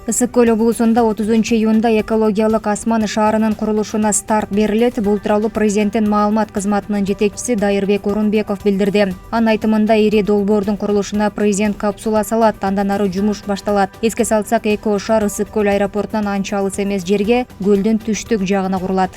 Ысык көл облусунда 30-июнда экологиялык асман шаарынын курулушуна старт берилет. Бул тууралуу президенттин маалымат кызматынын жетекчиси Дайырбек Орунбеков билдирди. Анын айтымында ири долбоордун курулушуна президент капсула салат, андан ары жумуш башталат. Эске салсак, эко шаар Ысык көл аэропортунан анча алыс эмес жерге, көлдүн түштүк жагына курулат.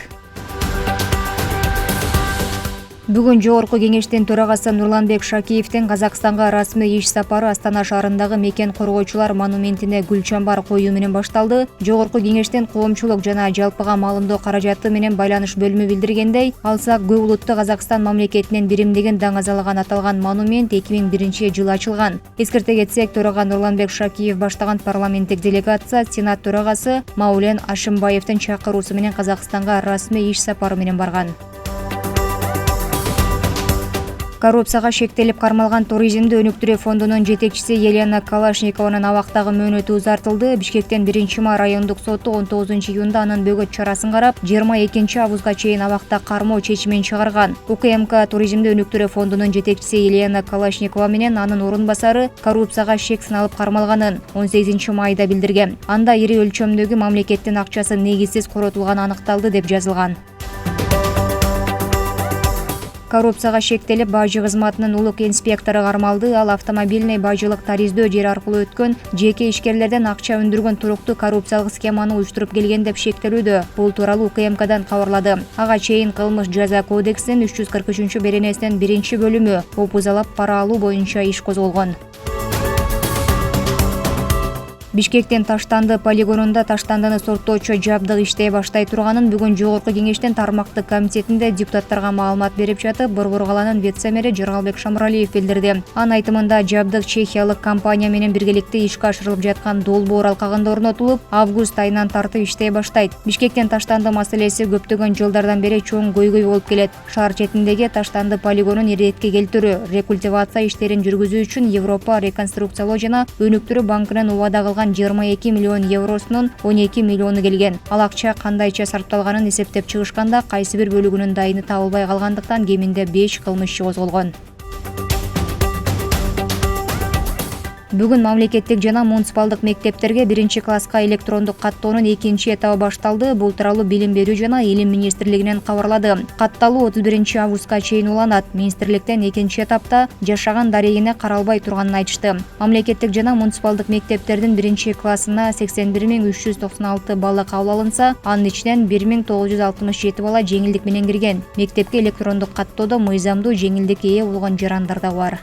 Бүгүн Жогорку кеңештин төрагасы Нурланбек Шакиевдин Казакстанга расмий иш сапары Астана шаарындагы мекен коргоочулар монументине гүл чамбар коюу менен башталды. Жогорку кеңештин коомчулук жана жалпыга маалымдоо каражаты менен байланыш бөлүмү билдиргендей, алсак көп улуттуу Казакстан мамлекетинин биримдигин даңазалаган аталган монумент 2001-жылы ачылган. Эскерте кетсек, төрага Нурланбек Шакиев баштаган парламенттик делегация Сенат төрагасы Маулен Ашимбаевдин чакыруусу менен Казакстанга расмий иш сапары менен барган. Коррупцияга шектелип кармалган туризмди өнүктүрүү фондунун жетекчиси Елена Калашникованын абактагы мөөнөтү узартылды. Бишкектен 1-ма райондук соту 19-июнда анын бөгөт чарасын карап, 22-августка чейин абакта кармоо чечимин чыгарган. УКМК туризмди өнүктүрүү фондунун жетекчиси Елена Калашникова менен анын орун басары коррупцияга шек сыналып кармалганын 18-майда билдирген. Анда ири өлчөмдөгү мамлекеттин акчасы негизсиз коротулганы аныкталды деп жазылган. Коррупцияга шектелип бажы кызматынын улук инспектору кармалды. Ал автомобильный бажылык тариздөө жери аркылуу өткөн жеке ишкерлерден акча өндүргөн туруктуу коррупциялык схеманы уюштуруп келген деп шектелүүдө. Бул тууралуу УКМКдан кабарлады. Ага чейин кылмыш жаза кодексинин 343-беренесинин 1-бөлүмү опузалап пара алуу боюнча иш козголгон. Бишкектин Таштанды полигонунда таштандыны сорттоочу жабдык иштей баштай турганын бүгүн Жогорку кеңештин тармактык комитетинде депутаттарга маалымат берип жатып, Борбор калаанын вице-мэри Жыргалбек Шамралиев билдирди. Анын айтымында жабдык чехиялык компания менен биргеликте ишке ашырылып жаткан долбоор алкагында орнотулуп, август айынан тартып иштей баштайт. Бишкектен Таштанды маселеси көптөгөн жылдардан бери чоң көйгөй болуп келет. Шаар четиндеги Таштанды полигонун иретке келтирүү, рекультивация иштерин жүргүзүү үчүн Европа реконструкциялоо жана өнүктүрүү банкынын убада кылган 22 миллион евросунун 12 миллиону келген. Ал акча кандайча сарпталганын эсептеп чыгышканда кайсы бир бөлүгүнүн дайыны табылбай калгандыктан кеминде 5 кылмыш иши козголгон. Бүгүн мамлекеттик жана муниципалдык мектептерге 1-класска электрондук каттоонун 2 этабы башталды. Бул тууралуу Билим берүү жана Илим министрлигинен кабарлады. Катталуу 31-августка чейин уланат. Министрликтен 2 этапта жашаган дарегине каралбай турганын айтышты. Мамлекеттик жана муниципалдык мектептердин 1-классына 81396 бала кабыл алынса, анын ичинен 1967 бала жеңилдик менен кирген. Мектепке электрондук каттоодо мыйзамдуу жеңилдик ээ болгон жарандар да бар.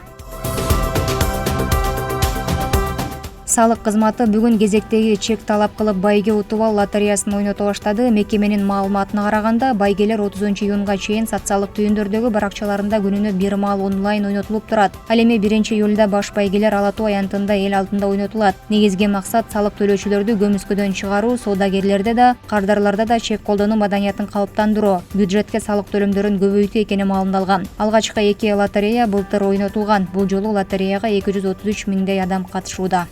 Салык кызматы бүгүн кезектеги чек талап кылып байге утуп ал лотереясын ойното баштады. Мекеменин маалыматына караганда, байгелер 30-июнга чейин социалдык түйүндөрдөгү баракчаларында күнүнө бир маал онлайн ойнотулуп турат. Ал эми 1-июлда баш байгелер Ала Тоо аянтында эл алдында ойнотулат. Негизги максат салык төлөөчүлөрдү көмүскөдөн чыгаруу, соодагерлерде да, кардарларда да чек колдонуу маданиятын калыптандыруу, бюджетке салык төлөмдөрүн көбөйтүү экени маалымдалган. Алгачкы 2 лотерея былтыр ойнотулган. Бул жолу лотереяга 233 миңдей адам катышууда.